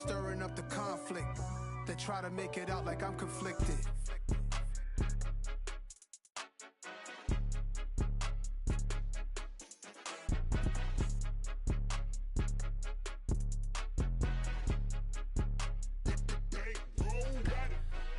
Stirring up the conflict. They try to make it out like I'm conflicted.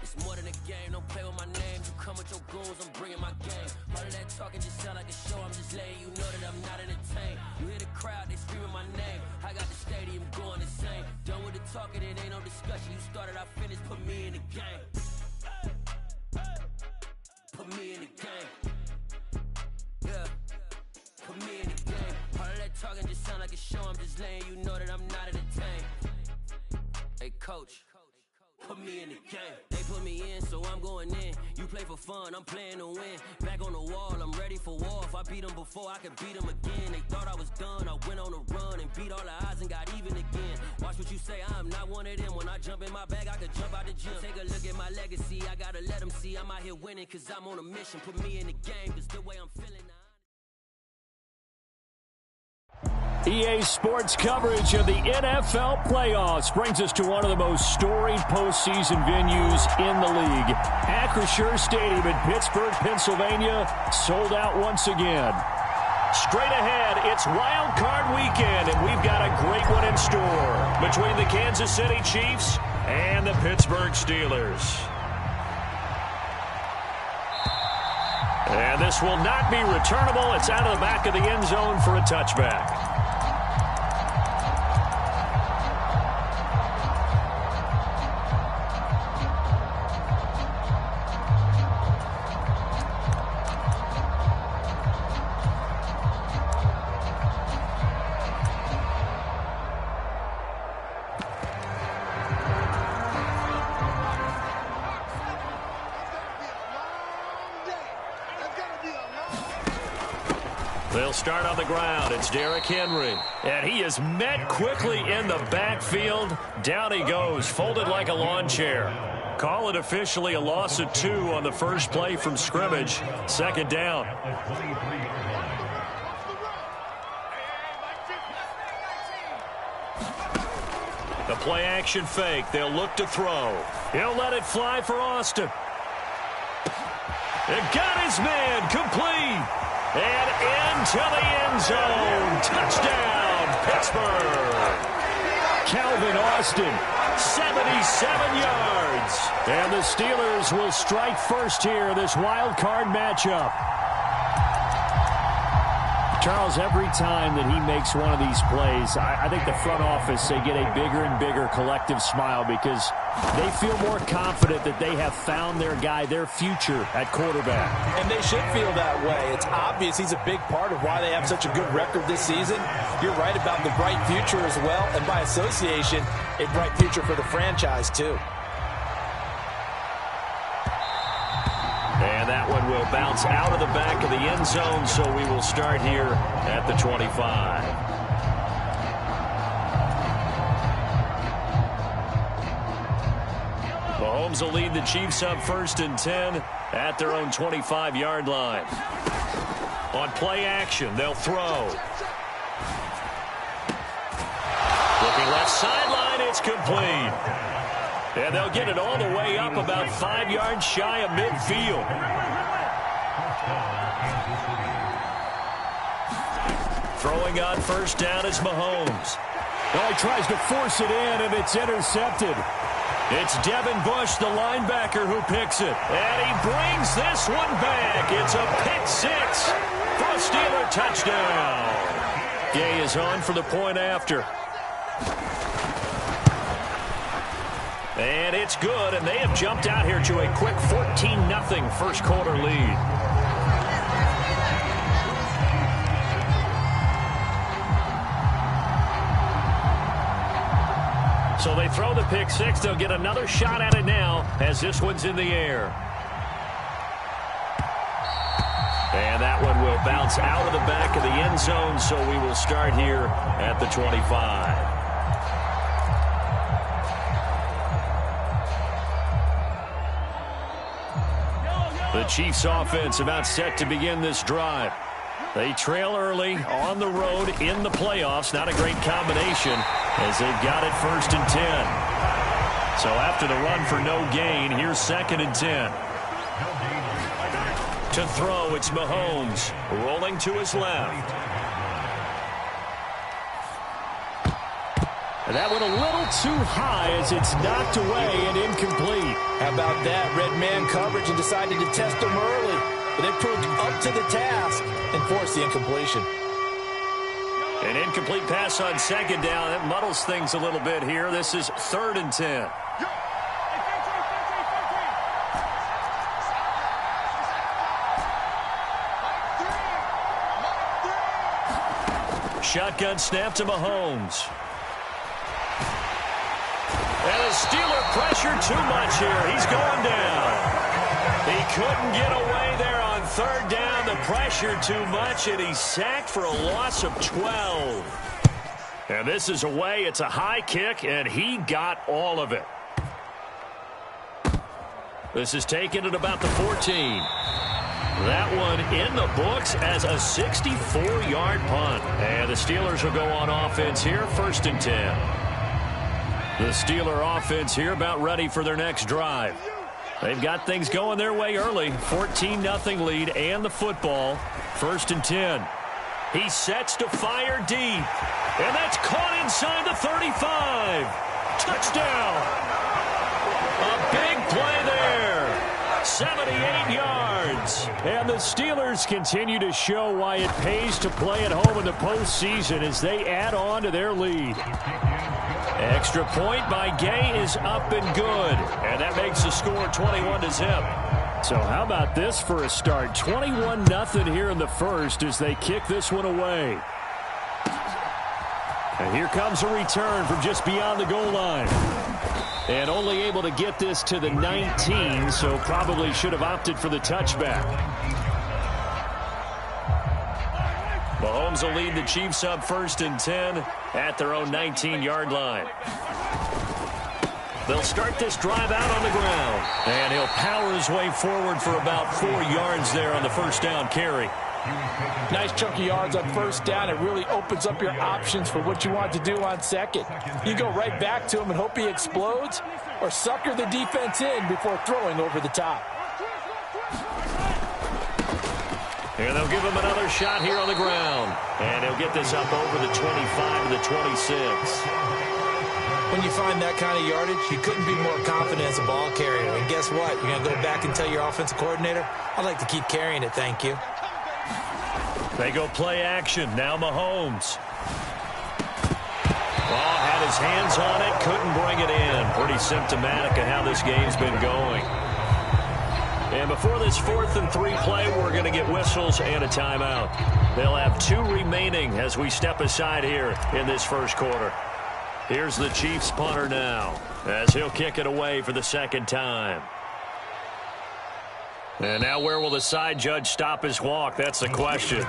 It's more than a game, don't play with my name. You come with your goons, I'm bringing my game. All of that talking just sound like a show, I'm just letting you know that I'm not entertained. You hear the crowd, they screaming my name. I got the stadium going insane. Done with the talking, it ain't no discussion. You started, I finished, put me in the game. Put me in the game. Yeah. Put me in the game. All of that talking just sound like a show, I'm just letting you know that I'm not entertained. Hey, coach. Put me in the game. They put me in, so I'm going in. You play for fun, I'm playing to win. Back on the wall, I'm ready for war. If I beat them before, I could beat them again. They thought I was done, I went on a run and beat all the odds and got even again. Watch what you say, I'm not one of them. When I jump in my bag, I could jump out the gym. Take a look at my legacy, I gotta let them see I'm out here winning, cause I'm on a mission. Put me in the game, cause the way I'm feeling now. EA Sports coverage of the NFL playoffs brings us to one of the most storied postseason venues in the league. Acrisure Stadium in Pittsburgh, Pennsylvania, sold out once again. Straight ahead, it's Wild Card Weekend, and we've got a great one in store between the Kansas City Chiefs and the Pittsburgh Steelers. And this will not be returnable. It's out of the back of the end zone for a touchback. They'll start on the ground. It's Derrick Henry. And he is met quickly in the backfield. Down he goes, folded like a lawn chair. Call it officially a loss of 2 on the first play from scrimmage. Second down. The play action fake. They'll look to throw. He'll let it fly for Austin. It got his man complete. And into the end zone. Touchdown, Pittsburgh. Calvin Austin, 77 yards. And the Steelers will strike first here in this wild card matchup. Charles, every time that he makes one of these plays, I think the front office, they get a bigger and bigger collective smile because they feel more confident that they have found their guy, their future at quarterback. And they should feel that way. It's obvious he's a big part of why they have such a good record this season. You're right about the bright future as well, and by association, a bright future for the franchise too. And that one will bounce out of the back of the end zone, so we will start here at the 25. Mahomes will lead the Chiefs up 1st and 10 at their own 25-yard line. On play action, they'll throw. Looking left sideline, it's complete. And they'll get it all the way up about 5 yards shy of midfield. Throwing on first down is Mahomes. Well, he tries to force it in, and it's intercepted. It's Devin Bush, the linebacker, who picks it. And he brings this one back. It's a pick six for a Steeler touchdown. Gay is on for the point after. And it's good, and they have jumped out here to a quick 14-0 first quarter lead. So they throw the pick six. They'll get another shot at it now as this one's in the air. And that one will bounce out of the back of the end zone, so we will start here at the 25. The Chiefs offense about set to begin this drive. They trail early on the road in the playoffs. Not a great combination. as they've got it 1st and 10. So after the run for no gain, here's 2nd and 10. To throw, it's Mahomes, rolling to his left. And that went a little too high as it's knocked away and incomplete. How about that? Red man coverage and decided to test them early. But they proved up to the task and forced the incompletion. An incomplete pass on 2nd down. That muddles things a little bit here. This is 3rd and 10. Shotgun snap to Mahomes. And the Steeler pressure too much here. He's going down. He couldn't get away there on 3rd down. The pressure too much, and he's sacked for a loss of 12. And this is away. It's a high kick, and he got all of it. This is taken at about the 14. That one in the books as a 64-yard punt. And the Steelers will go on offense here, 1st and 10. The Steeler offense here about ready for their next drive. They've got things going their way early. 14-0 lead and the football. 1st and 10. He sets to fire deep. And that's caught inside the 35. Touchdown. A big play there. 78 yards. And the Steelers continue to show why it pays to play at home in the postseason as they add on to their lead. Extra point by Gay is up and good. And that makes the score 21-0. So how about this for a start? 21-0 here in the first as they kick this one away. And here comes a return from just beyond the goal line. And only able to get this to the 19, so probably should have opted for the touchback. Mahomes will lead the Chiefs up 1st and 10 at their own 19-yard line. They'll start this drive out on the ground. And he'll power his way forward for about 4 yards there on the 1st down carry. Nice chunk of yards on 1st down. It really opens up your options for what you want to do on 2nd. You go right back to him and hope he explodes, or sucker the defense in before throwing over the top. And they'll give him another shot here on the ground. And he'll get this up over the 25 to the 26. When you find that kind of yardage, you couldn't be more confident as a ball carrier. And guess what? You're going to go back and tell your offensive coordinator, I'd like to keep carrying it, thank you. They go play action. Now Mahomes. Oh, had his hands on it. Couldn't bring it in. Pretty symptomatic of how this game's been going. And before this 4th and 3 play, we're going to get whistles and a timeout. They'll have 2 remaining as we step aside here in this first quarter. Here's the Chiefs punter now as he'll kick it away for the 2nd time. And now where will the side judge stop his walk? That's the question.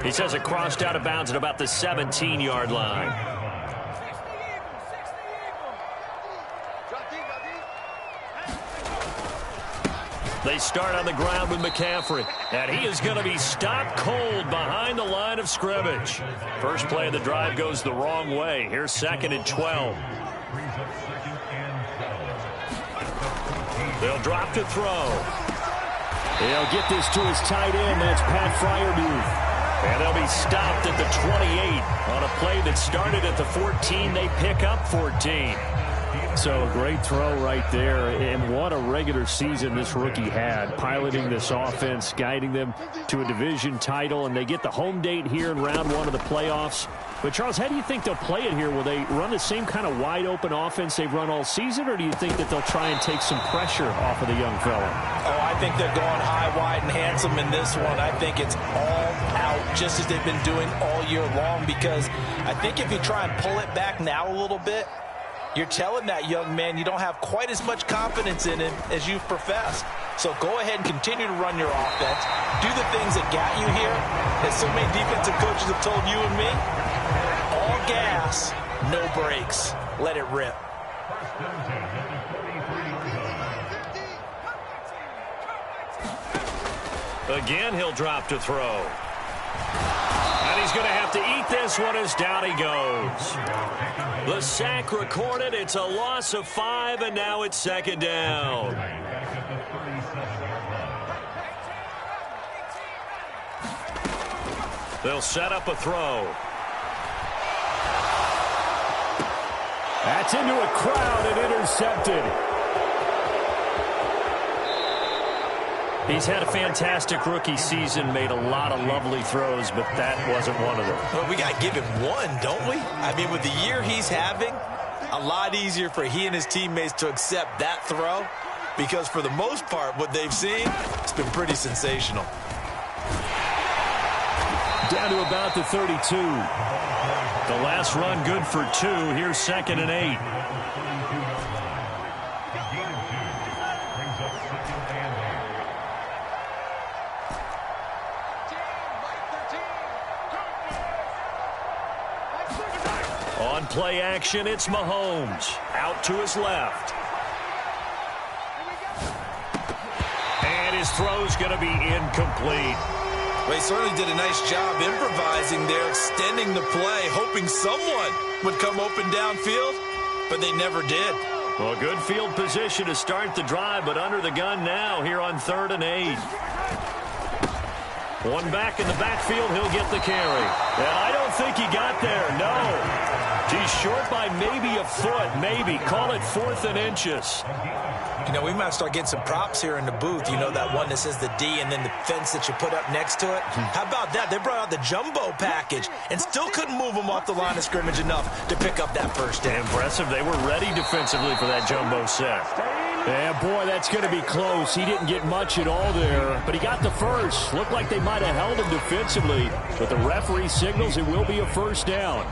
He says it crossed out of bounds at about the 17-yard line. They start on the ground with McCaffrey. And he is going to be stopped cold behind the line of scrimmage. First play of the drive goes the wrong way. Here's 2nd and 12. They'll drop to throw. He'll get this to his tight end. That's Pat Freiermuth. And they'll be stopped at the 28 on a play that started at the 14. They pick up 14. So a great throw right there, and what a regular season this rookie had, piloting this offense, guiding them to a division title, and they get the home date here in round 1 of the playoffs. But, Charles, how do you think they'll play it here? Will they run the same kind of wide-open offense they've run all season, or do you think that they'll try and take some pressure off of the young fella? Oh, I think they're going high, wide, and handsome in this one. I think it's all out, just as they've been doing all year long, because I think if you try and pull it back now a little bit, you're telling that young man you don't have quite as much confidence in him as you've professed. So go ahead and continue to run your offense. Do the things that got you here, as so many defensive coaches have told you and me. All gas, no brakes. Let it rip. Again, he'll drop to throw. And He's going to have to eat this one as down he goes. The sack recorded. It's a loss of 5, and now it's second down. They'll set up a throw. That's into a crowd and intercepted. He's had a fantastic rookie season, made a lot of lovely throws, but that wasn't one of them. Well, we got to give him one, don't we? I mean, with the year he's having, a lot easier for he and his teammates to accept that throw, because for the most part, what they've seen, it's been pretty sensational. Down to about the 32. The last run good for 2. Here's 2nd and 8. On play action, it's Mahomes. Out to his left. And his throw's going to be incomplete. Well, he certainly did a nice job improvising there, extending the play, hoping someone would come open downfield, but they never did. Well, good field position to start the drive, but under the gun now here on 3rd and 8. One back in the backfield, he'll get the carry. And I don't think he got there, no. He's short by maybe a foot, maybe. Call it 4th and inches. You know, we might start getting some props here in the booth. You know, that one that says the D and then the fence that you put up next to it? How about that? They brought out the jumbo package and still couldn't move them off the line of scrimmage enough to pick up that first down. Impressive. They were ready defensively for that jumbo set. Yeah, boy, that's going to be close. He didn't get much at all there, but he got the first. Looked like they might have held him defensively, but the referee signals it will be a first down.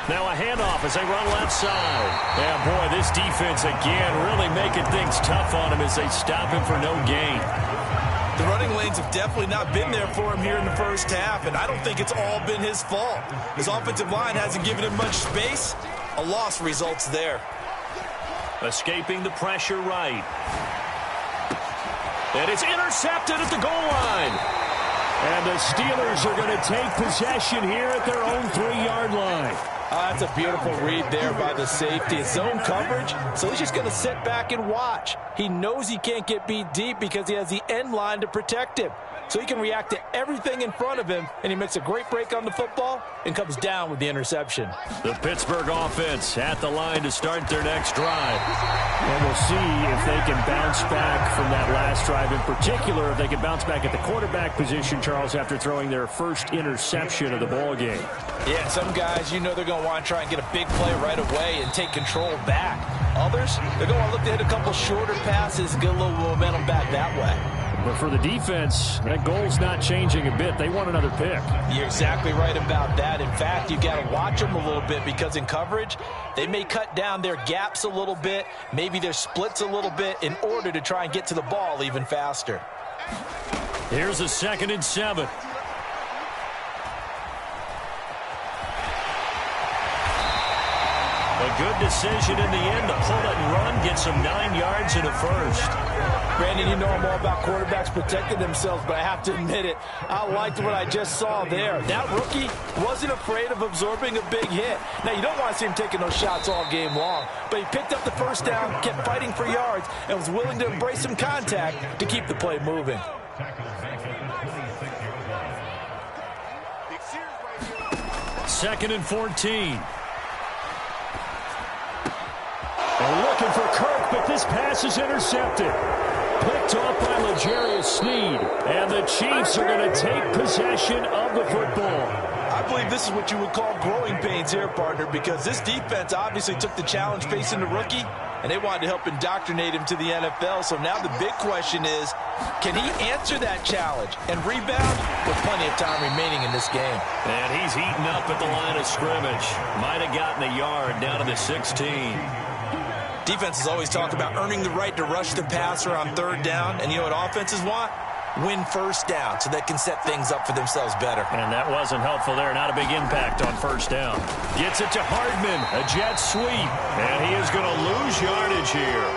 Now a handoff as they run left side. Yeah, boy, this defense again really making things tough on him as they stop him for no gain. The running lanes have definitely not been there for him here in the first half, and I don't think it's all been his fault. His offensive line hasn't given him much space. A loss results there. Escaping the pressure right. And it's intercepted at the goal line. And the Steelers are going to take possession here at their own 3-yard line. That's a beautiful read there by the safety. It's zone coverage, so he's just going to sit back and watch. He knows he can't get beat deep because he has the end line to protect him. So he can react to everything in front of him, and he makes a great break on the football and comes down with the interception. The Pittsburgh offense at the line to start their next drive. And we'll see if they can bounce back from that last drive. In particular, if they can bounce back at the quarterback position, Charles, after throwing their first interception of the ball game. Yeah, some guys, you know they're going to want to try and get a big play right away and take control back. Others, they're going to want to look to hit a couple shorter passes and get a little momentum back that way. But for the defense, that goal's not changing a bit. They want another pick. You're exactly right about that. In fact, you've got to watch them a little bit because in coverage, they may cut down their gaps a little bit, maybe their splits a little bit in order to try and get to the ball even faster. Here's a 2nd and 7. A good decision in the end to pull it and run, get some 9 yards and a first. Brandon, you know I'm all about quarterbacks protecting themselves, but I have to admit it, I liked what I just saw there. That rookie wasn't afraid of absorbing a big hit. Now, you don't want to see him taking those shots all game long, but he picked up the first down, kept fighting for yards, and was willing to embrace some contact to keep the play moving. Second and 14. They're looking for Kirk, but this pass is intercepted. Picked off by L'Jarius Sneed. And the Chiefs are going to take possession of the football. I believe this is what you would call growing pains here, partner, because this defense obviously took the challenge facing the rookie, and they wanted to help indoctrinate him to the NFL. So now the big question is, can he answer that challenge and rebound with plenty of time remaining in this game? And he's eaten up at the line of scrimmage. Might have gotten a yard down to the 16. Defenses always talk about earning the right to rush the passer on 3rd down, and you know what offenses want? win first down so they can set things up for themselves better. And that wasn't helpful there. Not a big impact on first down. Gets it to Hardman. A jet sweep. And he is going to lose yardage here.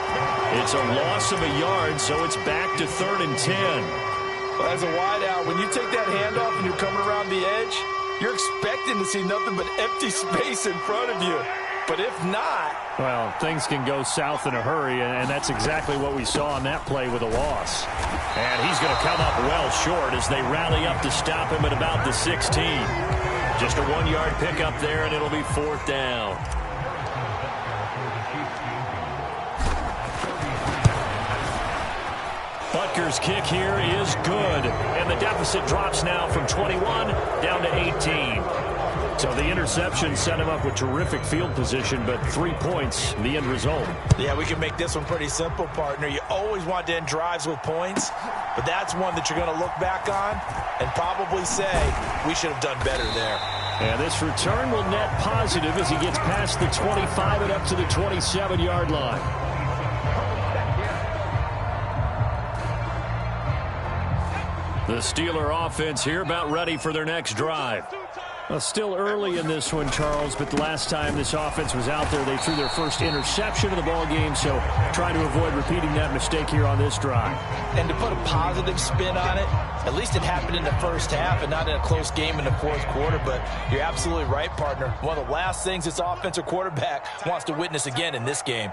It's a loss of a yard, so it's back to 3rd and 10. Well, as a wideout, when you take that handoff and you're coming around the edge, you're expecting to see nothing but empty space in front of you. But if not... Well, things can go south in a hurry, and that's exactly what we saw on that play with a loss. And he's going to come up well short as they rally up to stop him at about the 16. Just a 1-yard pickup there, and it'll be 4th down. Butker's kick here is good, and the deficit drops now from 21 down to 18. So the interception set him up with terrific field position, but 3 points, the end result. Yeah, we can make this one pretty simple, partner. You always want to end drives with points, but that's one that you're going to look back on and probably say, we should have done better there. And this return will net positive as he gets past the 25 and up to the 27-yard line. The Steeler offense here about ready for their next drive. Well, still early in this one, Charles, but the last time this offense was out there, they threw their first interception of the ball game, so try to avoid repeating that mistake here on this drive. And to put a positive spin on it, at least it happened in the first half and not in a close game in the fourth quarter, but you're absolutely right, partner. One of the last things this offensive quarterback wants to witness again in this game.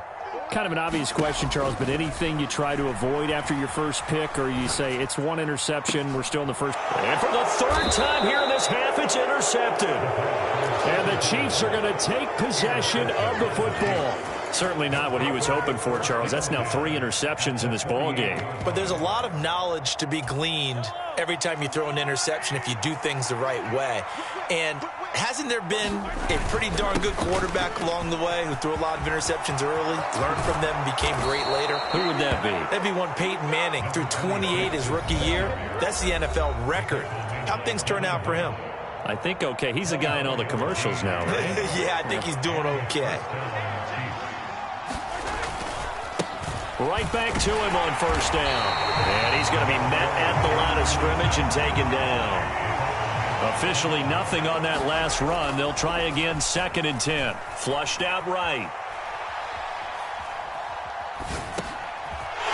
Kind of an obvious question, Charles, but anything you try to avoid after your first pick, or you say it's one interception, we're still in the first. And for the 3rd time here in this half, it's intercepted. And the Chiefs are going to take possession of the football. Certainly not what he was hoping for, Charles. That's now 3 interceptions in this ball game. But there's a lot of knowledge to be gleaned every time you throw an interception if you do things the right way. And hasn't there been a pretty darn good quarterback along the way who threw a lot of interceptions early, learned from them, became great later? Who would that be? That'd be one Peyton Manning. Threw 28 his rookie year. That's the NFL record. How'd things turn out for him? I think okay. He's a guy in all the commercials now, right? Yeah, I think he's doing okay. Right back to him on first down. And he's going to be met at the line of scrimmage and taken down. Officially nothing on that last run. They'll try again 2nd and 10. Flushed out right.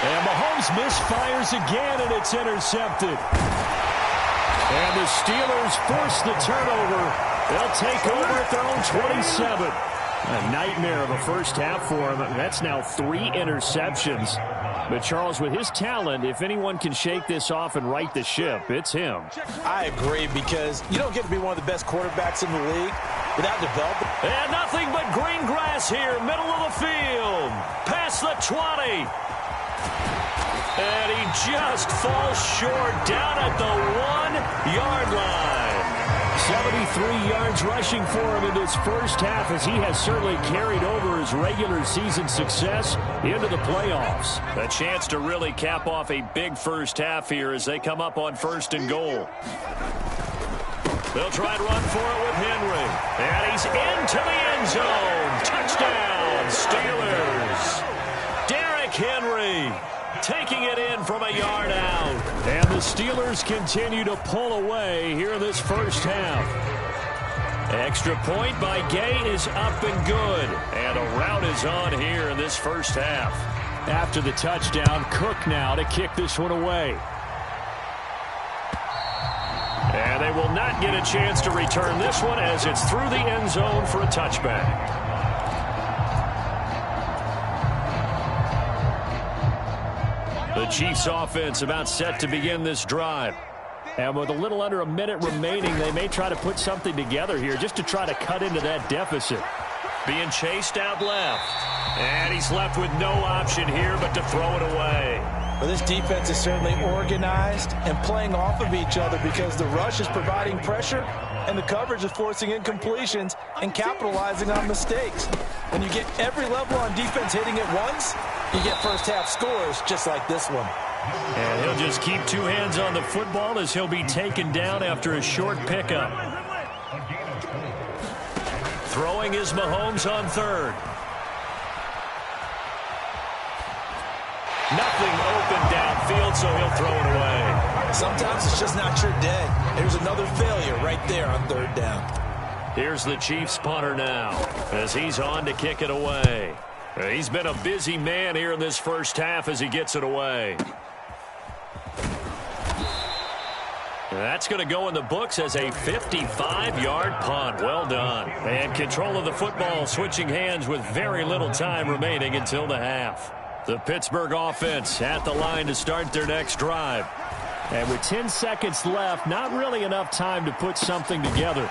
And Mahomes misfires again, and it's intercepted. And the Steelers force the turnover. They'll take over at their own 27. A nightmare of a first half for him. That's now 3 interceptions. But Charles, with his talent, if anyone can shake this off and right the ship, it's him. I agree, because you don't get to be one of the best quarterbacks in the league without developing. And nothing but green grass here, middle of the field. Past the 20. And he just falls short down at the 1-yard line. 73 yards rushing for him in this first half, as he has certainly carried over his regular season success into the playoffs. A chance to really cap off a big first half here as they come up on 1st and goal. They'll try and run for it with Henry. And he's into the end zone. Touchdown, Steelers. Derrick Henry taking it in from a yard out. And the Steelers continue to pull away here in this first half. Extra point by Gay is up and good. And a rout is on here in this first half. After the touchdown, Cook now to kick this one away. And they will not get a chance to return this one as it's through the end zone for a touchback. The Chiefs offense about set to begin this drive. And with a little under a minute remaining, they may try to put something together here just to try to cut into that deficit. Being chased out left. And he's left with no option here but to throw it away. Well, this defense is certainly organized and playing off of each other because the rush is providing pressure and the coverage is forcing incompletions and capitalizing on mistakes. When you get every level on defense hitting it once, you get first half scores just like this one. And he'll just keep 2 hands on the football as he'll be taken down after a short pickup. Throwing is Mahomes on 3rd. Nothing open downfield, so he'll throw it away. Sometimes it's just not your day. There's another failure right there on third down. Here's the Chiefs punter now as he's on to kick it away. He's been a busy man here in this first half as he gets it away. That's going to go in the books as a 55-yard punt. Well done. And control of the football switching hands with very little time remaining until the half. The Pittsburgh offense at the line to start their next drive. And with 10 seconds left, not really enough time to put something together.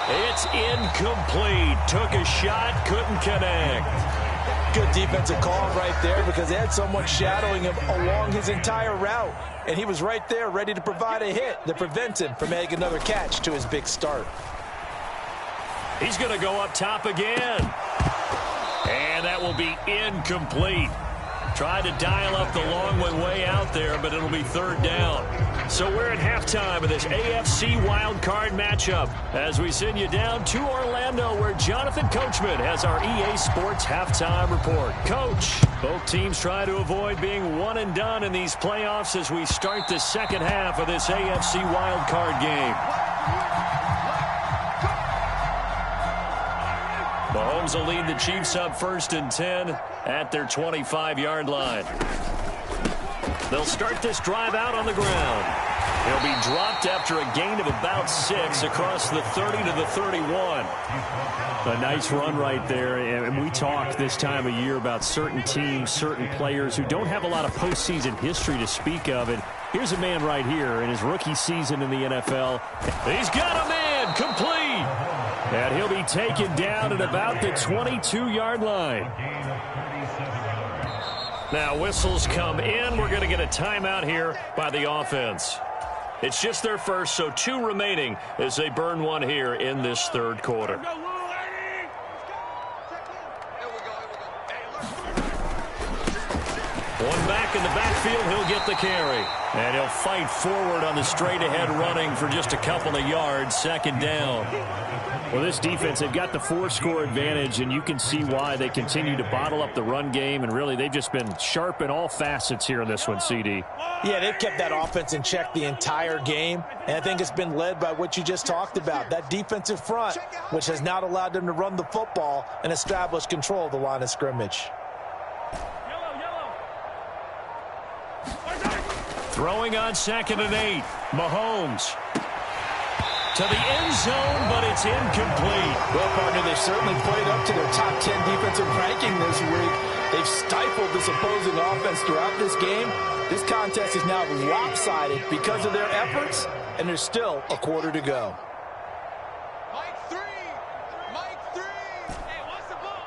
It's incomplete. Took a shot, couldn't connect. Good defensive call right there because they had someone shadowing him along his entire route. And he was right there ready to provide a hit that prevents him from making another catch to his big start. He's going to go up top again. And that will be incomplete. Tried to dial up the long one way out there, but it'll be third down. So we're at halftime of this AFC wildcard matchup as we send you down to Orlando where Jonathan Coachman has our EA Sports halftime report. Coach, both teams try to avoid being one and done in these playoffs as we start the second half of this AFC wildcard game. Mahomes will lead the Chiefs up 1st and 10 at their 25-yard line. They'll start this drive out on the ground. He'll be dropped after a gain of about 6 across the 30 to the 31. A nice run right there. And we talk this time of year about certain teams, certain players who don't have a lot of postseason history to speak of. And here's a man right here in his rookie season in the NFL. He's got a man complete. And he'll be taken down at about the 22-yard line. Now whistles come in. We're going to get a timeout here by the offense. It's just their first, so 2 remaining as they burn one here in this third quarter. One back in the backfield, he'll get the carry. And he'll fight forward on the straight-ahead running for just a couple of yards, second down. Well, this defense, they've got the 4-score advantage, and you can see why they continue to bottle up the run game, and really they've just been sharp in all facets here in this one, CD. Yeah, they've kept that offense in check the entire game, and I think it's been led by what you just talked about, that defensive front, which has not allowed them to run the football and establish control of the line of scrimmage. Throwing on 2nd and 8. Mahomes to the end zone, but it's incomplete. Well, partner, they've certainly played up to their top 10 defensive ranking this week. They've stifled this opposing offense throughout this game. This contest is now lopsided because of their efforts, and there's still a quarter to go. Mike 3. Hey, what's the ball?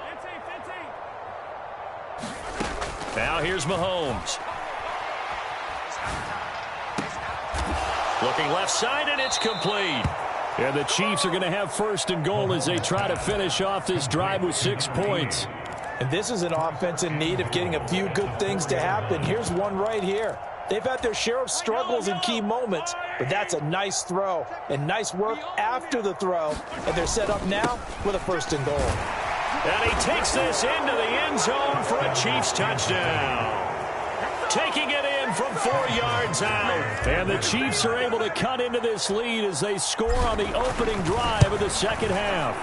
15. Now here's Mahomes. Looking left side, and it's complete. And the Chiefs are going to have 1st and goal as they try to finish off this drive with 6 points. And this is an offense in need of getting a few good things to happen. Here's one right here. They've had their share of struggles in key moments, but that's a nice throw and nice work after the throw. And they're set up now with a 1st and goal. And he takes this into the end zone for a Chiefs touchdown. Taking it in from 4 yards out. And the Chiefs are able to cut into this lead as they score on the opening drive of the second half.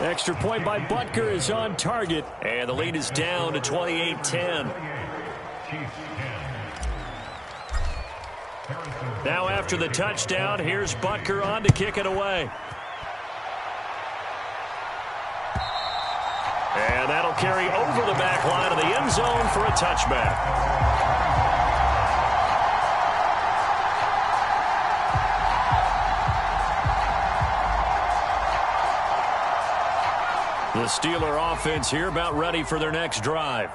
Extra point by Butker is on target. And the lead is down to 28-10. Now after the touchdown, here's Butker on to kick it away. And that'll carry over the back line of the end zone for a touchback. The Steeler offense here about ready for their next drive.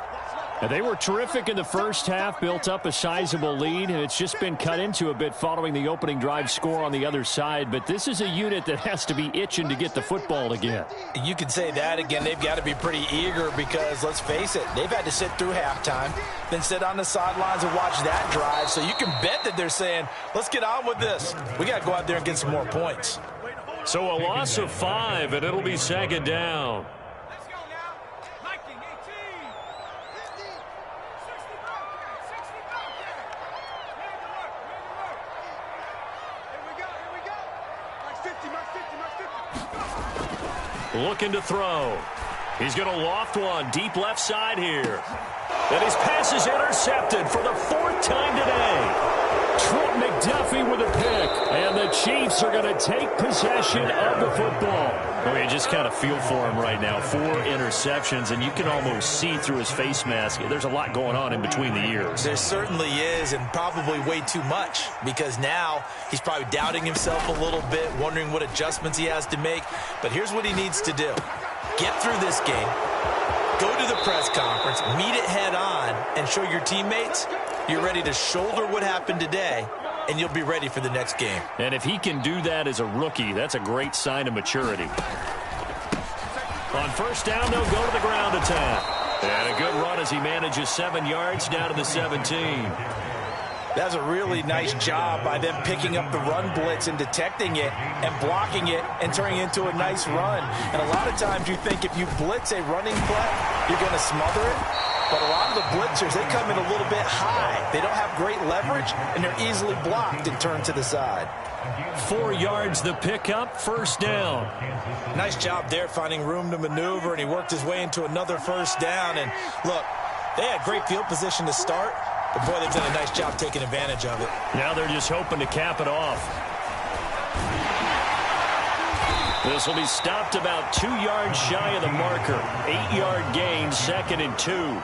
And they were terrific in the first half, built up a sizable lead, and it's just been cut into a bit following the opening drive score on the other side. But this is a unit that has to be itching to get the football again. You could say that again. They've got to be pretty eager because, let's face it, they've had to sit through halftime, then sit on the sidelines and watch that drive. So you can bet that they're saying, let's get on with this. We got to go out there and get some more points. So a loss of 5, and it'll be second down. Looking to throw. He's going to loft one deep left side here. And his pass is intercepted for the 4th time today. Trent McDuffie with a pick. And the Chiefs are going to take possession of the football. Oh, you just kind of feel for him right now. 4 interceptions, and you can almost see through his face mask. There's a lot going on in between the ears. There certainly is, and probably way too much, because now he's probably doubting himself a little bit, wondering what adjustments he has to make. But here's what he needs to do. Get through this game, go to the press conference, meet it head on, and show your teammates you're ready to shoulder what happened today, and you'll be ready for the next game. And if he can do that as a rookie, that's a great sign of maturity. On first down, they'll go to the ground attack. And a good run as he manages 7 yards down to the 17. That's a really nice job by them picking up the run blitz and detecting it and blocking it and turning it into a nice run. And a lot of times you think if you blitz a running play, you're going to smother it. But a lot of the blitzers, they come in a little bit high. They don't have great leverage, and they're easily blocked and turned to the side. 4 yards the pickup, first down. Nice job there finding room to maneuver, and he worked his way into another first down. And look, they had great field position to start, but boy, they've done a nice job taking advantage of it. Now they're just hoping to cap it off. This will be stopped about 2 yards shy of the marker. 8-yard gain, 2nd and 2.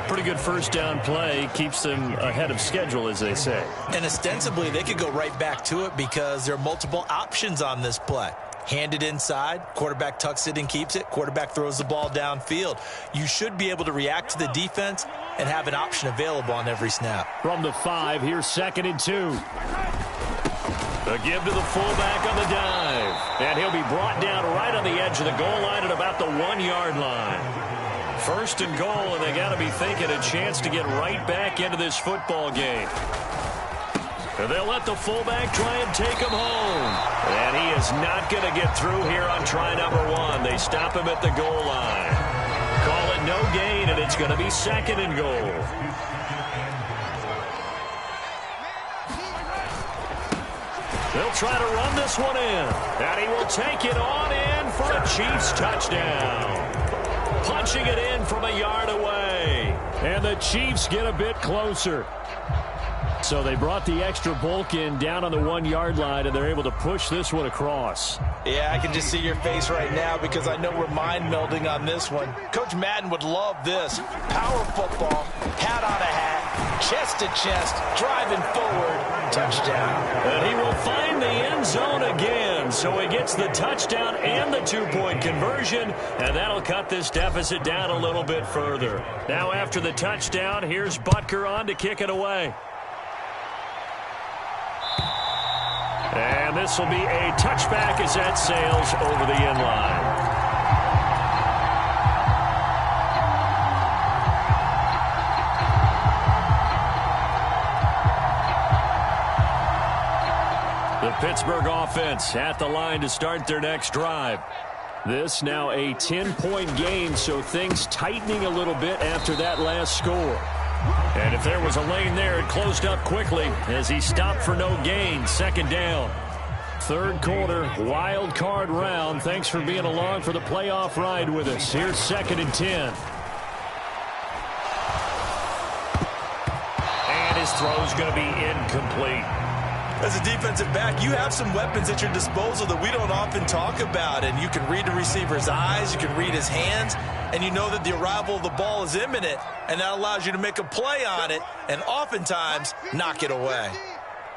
Pretty good first down play. Keeps them ahead of schedule, as they say. And ostensibly, they could go right back to it because there are multiple options on this play. Hand it inside, quarterback tucks it and keeps it, quarterback throws the ball downfield. You should be able to react to the defense and have an option available on every snap. From the 5, here's 2nd and 2. A give to the fullback on the dive. And he'll be brought down right on the edge of the goal line at about the 1-yard line. First and goal, and they got to be thinking a chance to get right back into this football game. And they'll let the fullback try and take him home. And he is not going to get through here on try number 1. They stop him at the goal line. Call it no gain, and it's going to be 2nd and goal. They'll try to run this one in. And he will take it on in for a Chiefs touchdown. Punching it in from a yard away. And the Chiefs get a bit closer. So they brought the extra bulk in down on the 1-yard line, and they're able to push this one across. Yeah, I can just see your face right now because I know we're mind melding on this one. Coach Madden would love this. Power football, hat on a hat, chest to chest, driving forward, touchdown. And he will find the end zone again. So he gets the touchdown and the 2-point conversion, and that'll cut this deficit down a little bit further. Now after the touchdown, here's Butker on to kick it away. And this will be a touchback as that sails over the end line. The Pittsburgh offense at the line to start their next drive. This now a 10-point game, so things tightening a little bit after that last score. And if there was a lane there, it closed up quickly as he stopped for no gain. 2nd down. 3rd quarter, wild card round. Thanks for being along for the playoff ride with us. Here's 2nd and 10. And his throw's going to be incomplete. As a defensive back, you have some weapons at your disposal that we don't often talk about. And you can read the receiver's eyes, you can read his hands, and you know that the arrival of the ball is imminent, and that allows you to make a play on it and oftentimes knock it away.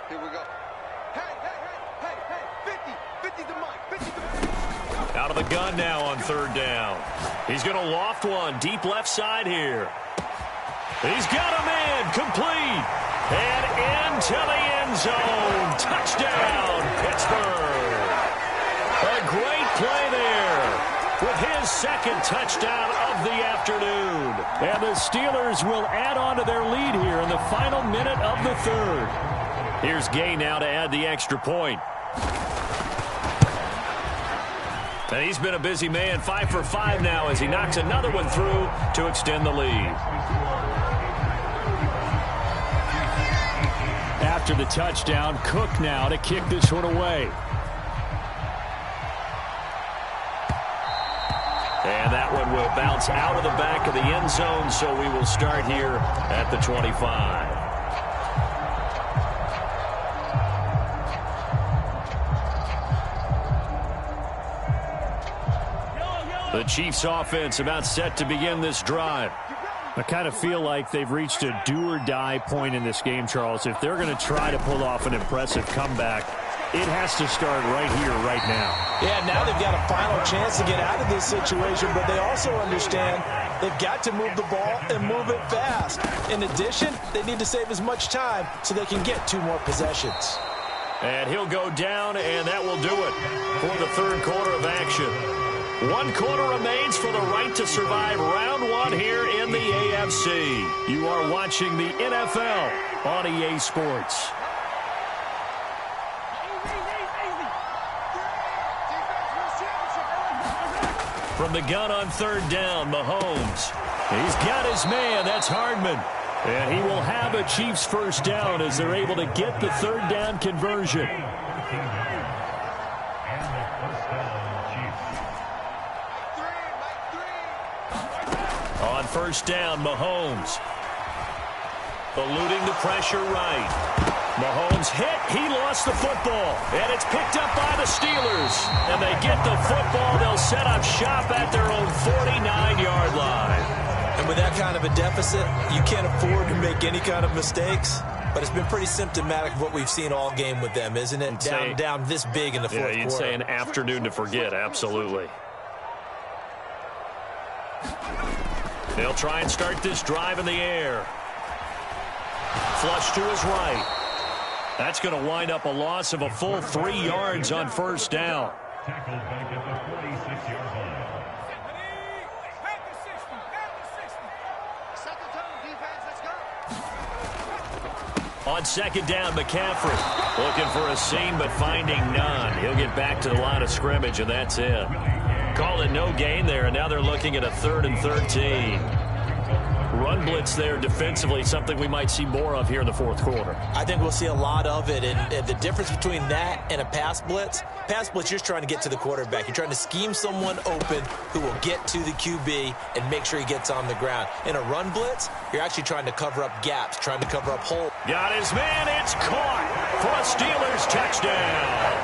Here we go. Hey, 50 the mic. Out of the gun now on 3rd down. He's going to loft one deep left side here. He's got a man complete. And into the end zone. Touchdown, Pittsburgh. A great play there with his 2nd touchdown of the afternoon. And the Steelers will add on to their lead here in the final minute of the 3rd. Here's Gay now to add the extra point. And he's been a busy man, 5 for 5 now as he knocks another one through to extend the lead. After the touchdown, Cook now to kick this one away. And that one will bounce out of the back of the end zone, so we will start here at the 25. The Chiefs offense about set to begin this drive. I kind of feel like they've reached a do-or-die point in this game, Charles. If they're going to try to pull off an impressive comeback, it has to start right here, right now. Yeah, now they've got a final chance to get out of this situation, but they also understand they've got to move the ball and move it fast. In addition, they need to save as much time so they can get 2 more possessions. And he'll go down, and that will do it for the third quarter of action. 1 quarter remains for the right to survive round 1 here in the AFC. You are watching the NFL on EA Sports. From the gun on third down, Mahomes. He's got his man. That's Hardman. And he will have a Chiefs first down as they're able to get the third down conversion. On first down, Mahomes. Eluding the pressure right. Mahomes hit. He lost the football. And it's picked up by the Steelers. And they get the football. They'll set up shop at their own 49-yard line. And with that kind of a deficit, you can't afford to make any kind of mistakes. But it's been pretty symptomatic of what we've seen all game with them, isn't it? Down this big in the fourth quarter. Yeah, you'd say an afternoon to forget. Absolutely. They'll try and start this drive in the air. Flush to his right. That's going to wind up a loss of a full 3 yards on first down. Tackled back at the 46-yard line. On second down, McCaffrey looking for a seam but finding none. He'll get back to the line of scrimmage, and that's it. Call it no gain there, and now they're looking at a 3rd and 13. Run blitz there defensively, something we might see more of here in the fourth quarter. I think we'll see a lot of it, and the difference between that and a pass blitz, you're just trying to get to the quarterback. You're trying to scheme someone open who will get to the QB and make sure he gets on the ground. In a run blitz, you're actually trying to cover up gaps, trying to cover up holes. Got his man, it's caught for a Steelers touchdown.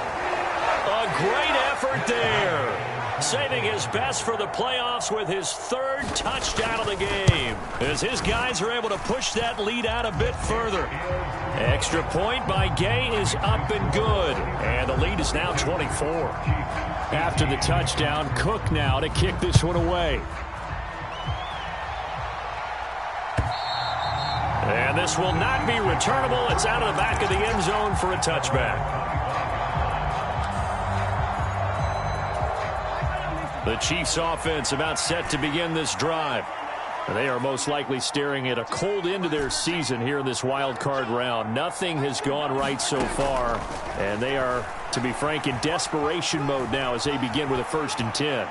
A great effort there. Saving his best for the playoffs with his 3rd touchdown of the game, as his guys are able to push that lead out a bit further. Extra point by Gay is up and good, and the lead is now 24. After the touchdown, Cook now to kick this one away. And this will not be returnable. It's out of the back of the end zone for a touchback. The Chiefs offense about set to begin this drive. They are most likely staring at a cold end to their season here in this wild card round. Nothing has gone right so far, and they are, to be frank, in desperation mode now as they begin with a 1st and 10.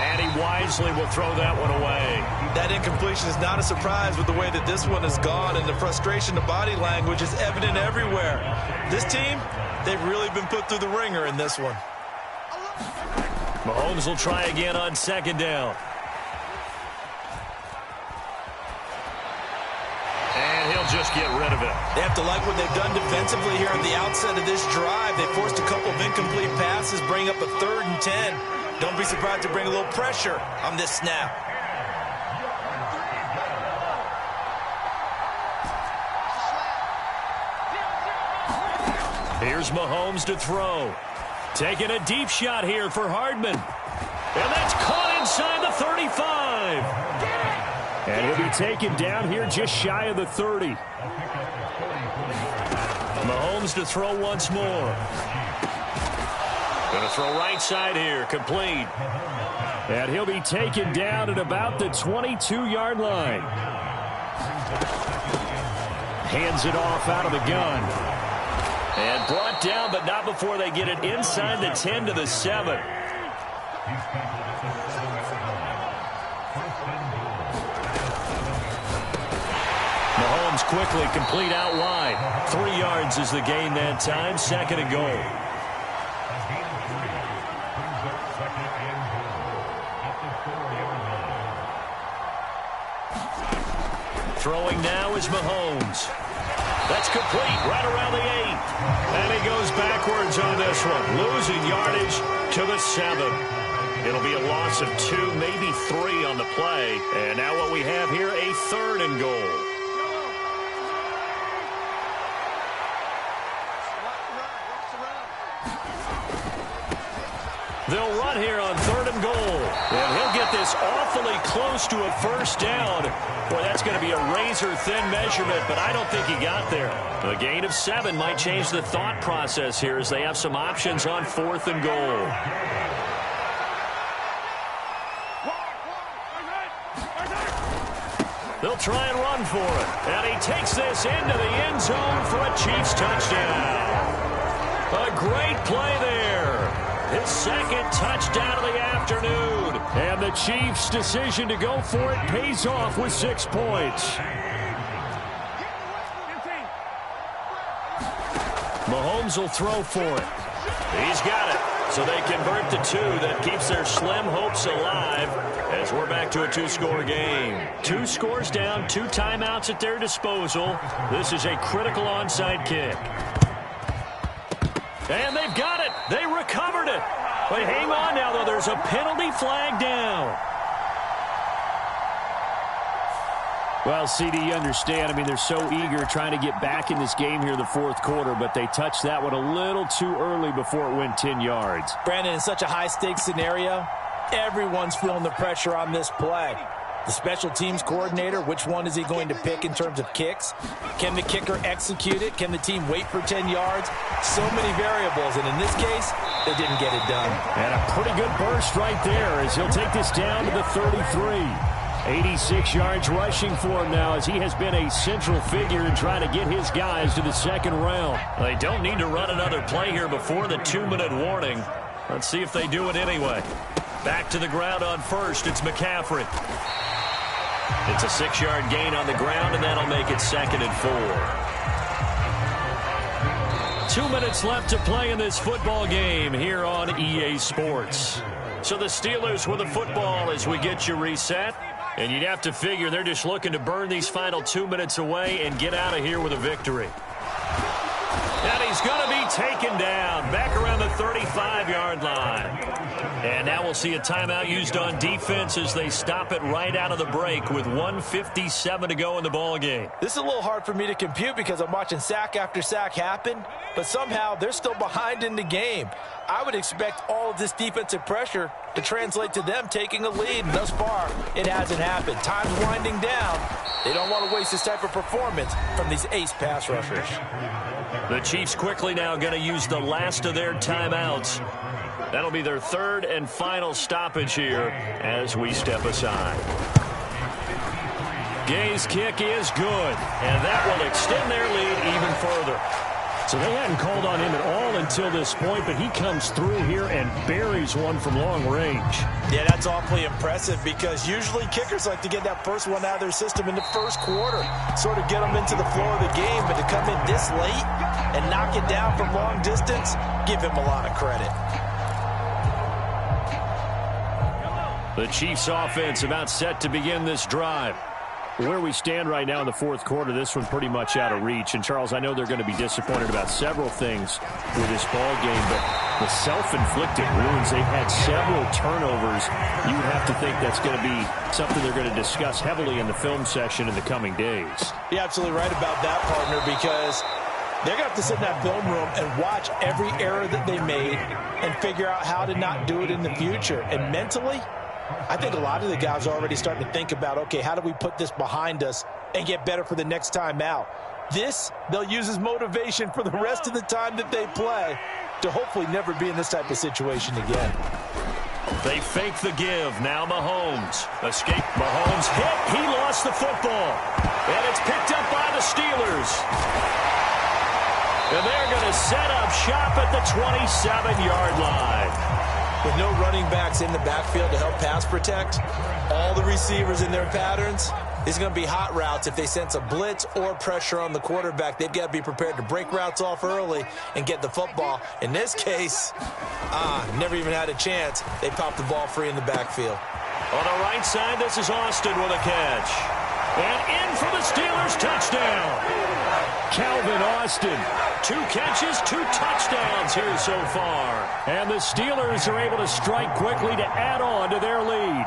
And he wisely will throw that one away. That incompletion is not a surprise with the way that this one has gone, and the frustration, the body language is evident everywhere. This team, they've really been put through the ringer in this one. Mahomes will try again on second down. And he'll just get rid of it. They have to like what they've done defensively here at the outset of this drive. They forced a couple of incomplete passes, bring up a 3rd and 10. Don't be surprised to bring a little pressure on this snap. Here's Mahomes to throw. Taking a deep shot here for Hardman. And that's caught inside the 35. And he'll be taken down here just shy of the 30. Mahomes to throw once more. Going to throw right side here, complete. And he'll be taken down at about the 22-yard line. Hands it off out of the gun. And brought down, but not before they get it inside the 10 to the 7. Mahomes quickly complete out wide. 3 yards is the gain that time. 2nd and goal. at the 4-yard line. Throwing now is Mahomes. That's complete right around the 8. And he goes backwards on this one, losing yardage to the 7. It'll be a loss of 2, maybe 3 on the play. And now what we have here, a 3rd and goal. They'll run here on 3rd and goal. And he'll get this awfully close to a first down. Boy, that's going to be a razor-thin measurement, but I don't think he got there. A gain of 7 might change the thought process here as they have some options on 4th and goal. They'll try and run for it. And he takes this into the end zone for a Chiefs touchdown. A great play there. His 2nd touchdown of the afternoon. And the Chiefs' decision to go for it pays off with 6 points. Mahomes will throw for it. He's got it. So they convert the 2. That keeps their slim hopes alive as we're back to a 2-score game. 2 scores down, 2 timeouts at their disposal. This is a critical onside kick. And they've got it. They recovered it. But hang on now, though. There's a penalty flag down. Well, CD, you understand. I mean, they're so eager trying to get back in this game here in the 4th quarter, but they touched that one a little too early before it went 10 yards. Brandon, in such a high-stakes scenario, everyone's feeling the pressure on this play. The special teams coordinator, which one is he going to pick in terms of kicks? Can the kicker execute it? Can the team wait for 10 yards? So many variables, and in this case, they didn't get it done. And a pretty good burst right there as he'll take this down to the 33. 86 yards rushing for him now as he has been a central figure in trying to get his guys to the 2nd round. They don't need to run another play here before the 2-minute warning. Let's see if they do it anyway. Back to the ground on 1st. It's McCaffrey. It's a 6-yard gain on the ground, and that'll make it 2nd and 4. 2 minutes left to play in this football game here on EA Sports. So the Steelers with the football as we get you reset. And you'd have to figure they're just looking to burn these final 2 minutes away and get out of here with a victory. And he's going to be taken down back around the 35-yard line. And now we'll see a timeout used on defense as they stop it right out of the break with 1:57 to go in the ball game. This is a little hard for me to compute because I'm watching sack after sack happen, but somehow they're still behind in the game. I would expect all of this defensive pressure to translate to them taking a lead, and thus far, it hasn't happened. Time's winding down. They don't want to waste this type of performance from these ace pass rushers. The Chiefs quickly now going to use the last of their timeouts. That'll be their 3rd and final stoppage here as we step aside. Gay's kick is good, and that will extend their lead even further. So they hadn't called on him at all until this point, but he comes through here and buries one from long range. Yeah, that's awfully impressive because usually kickers like to get that first one out of their system in the 1st quarter, sort of get them into the flow of the game, but to come in this late and knock it down from long distance, give him a lot of credit. The Chiefs offense about set to begin this drive. Where we stand right now in the 4th quarter, this one pretty much out of reach. And, Charles, I know they're going to be disappointed about several things with this ball game, but the self-inflicted wounds, they've had several turnovers. You would have to think that's going to be something they're going to discuss heavily in the film session in the coming days. You're absolutely right about that, partner, because they're going to have to sit in that film room and watch every error that they made and figure out how to not do it in the future. And mentally, I think a lot of the guys are already starting to think about, okay, how do we put this behind us and get better for the next time out? This, they'll use as motivation for the rest of the time that they play to hopefully never be in this type of situation again. They fake the give. Now Mahomes. Escape. Mahomes hit. He lost the football. And it's picked up by the Steelers. And they're going to set up shop at the 27-yard line. With no running backs in the backfield to help pass protect, all the receivers in their patterns, These are going to be hot routes. If they sense a blitz or pressure on the quarterback, they've got to be prepared to break routes off early and get the football. In this case, never even had a chance. They popped the ball free in the backfield. On the right side, this is Austin with a catch. And in for the Steelers, touchdown. Calvin Austin, 2 catches, 2 touchdowns here so far. And the Steelers are able to strike quickly to add on to their lead.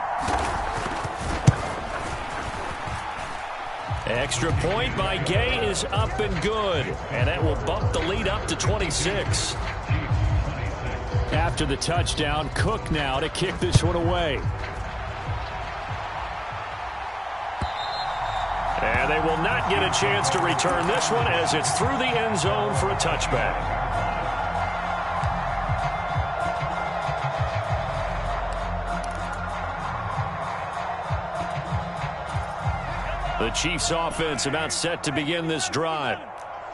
Extra point by Gay is up and good. And that will bump the lead up to 26. After the touchdown, Cook now to kick this one away. And they will not get a chance to return this one as it's through the end zone for a touchback. The Chiefs offense about set to begin this drive.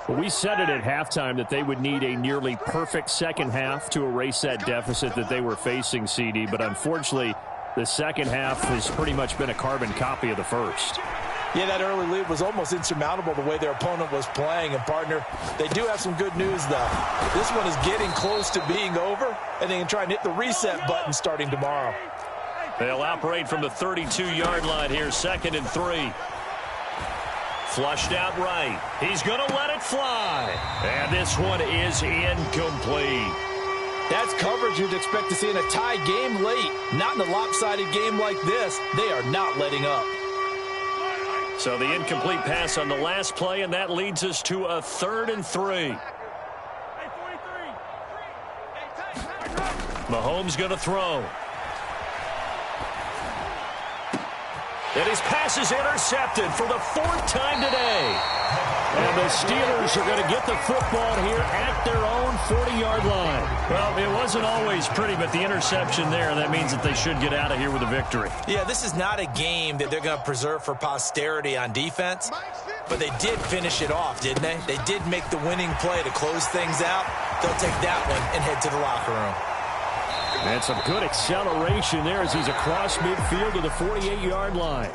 We said it at halftime that they would need a nearly perfect second half to erase that deficit that they were facing, CD, but unfortunately the second half has pretty much been a carbon copy of the first. Yeah, that early lead was almost insurmountable the way their opponent was playing. And, partner, they do have some good news, though. This one is getting close to being over, and they can try and hit the reset button starting tomorrow. They'll operate from the 32-yard line here, 2nd and 3. Flushed out right. He's going to let it fly. And this one is incomplete. That's coverage you'd expect to see in a tie game late. Not in a lopsided game like this. They are not letting up. So the incomplete pass on the last play, and that leads us to a 3rd and 3. Mahomes going to throw. And his pass is intercepted for the 4th time today. And the Steelers are going to get the football here at their own 40-yard line. Well, it wasn't always pretty, but the interception there, that means that they should get out of here with a victory. Yeah, this is not a game that they're going to preserve for posterity on defense, but they did finish it off, didn't they? They did make the winning play to close things out. They'll take that one and head to the locker room. And some good acceleration there as he's across midfield to the 48-yard line.